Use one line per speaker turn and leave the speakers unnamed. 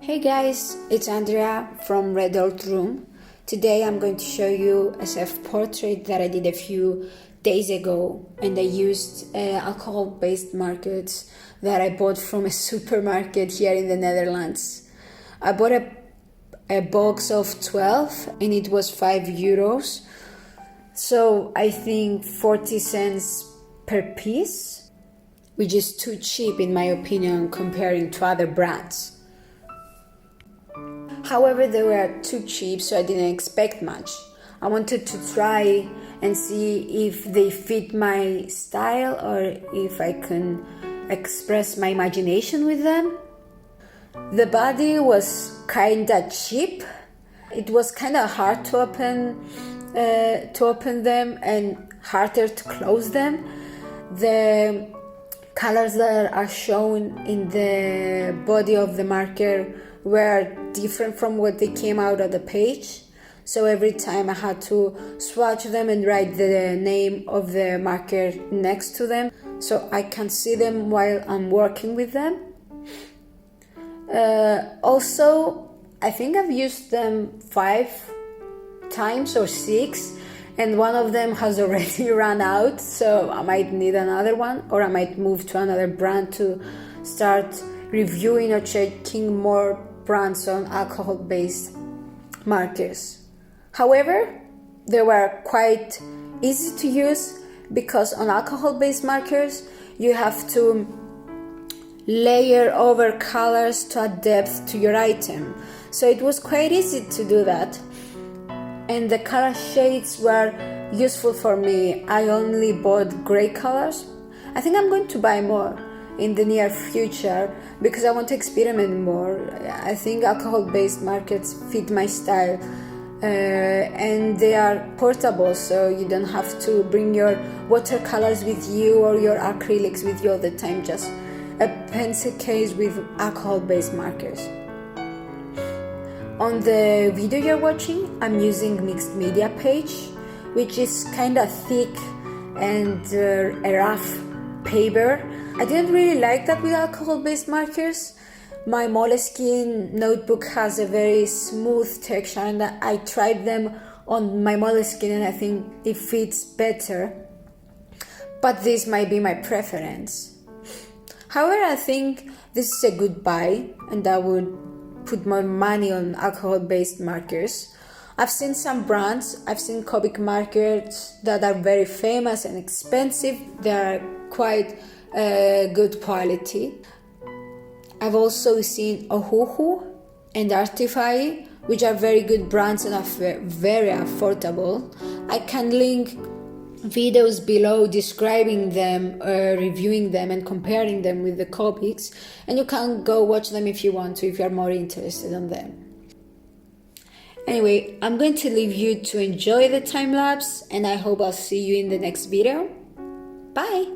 Hey guys, it's Andrea from Red Old Room. Today I'm going to show you a self-portrait that I did a few days ago, and I used alcohol-based markers that I bought from a supermarket here in the Netherlands. I bought a box of 12 and it was €5. So I think 40 cents per piece, which is too cheap in my opinion comparing to other brands. However, they were too cheap, so I didn't expect much. I wanted to try and see if they fit my style or if I can express my imagination with them. The body was kinda cheap. It was kinda hard to open them and harder to close them. The colors that are shown in the body of the marker were different from what they came out of the page. So every time I had to swatch them and write the name of the marker next to them so I can see them while I'm working with them. Also, I think I've used them 5 times or 6, and one of them has already run out, so I might need another one, or I might move to another brand to start reviewing or checking more brands on alcohol-based markers. However, they were quite easy to use because on alcohol-based markers you have to layer over colors to add depth to your item. So it was quite easy to do that. And the color shades were useful for me. I only bought gray colors. I think I'm going to buy more in the near future because I want to experiment more. I think alcohol-based markers fit my style and they are portable, so you don't have to bring your watercolors with you or your acrylics with you all the time, just a pencil case with alcohol-based markers. On the video you're watching, I'm using mixed media page, which is kind of thick and a rough paper. I didn't really like that with alcohol-based markers. My Moleskine notebook has a very smooth texture and I tried them on my Moleskine and I think it fits better. But this might be my preference. However, I think this is a good buy and I would put more money on alcohol-based markers. I've seen some brands, I've seen Copic markers that are very famous and expensive. They are quite good quality. I've also seen Ohuhu and Artify, which are very good brands and are very affordable. I can link videos below describing them, reviewing them and comparing them with the Copics, and you can go watch them if you want to, if you're more interested in them. Anyway, I'm going to leave you to enjoy the time lapse and I hope I'll see you in the next video. Bye!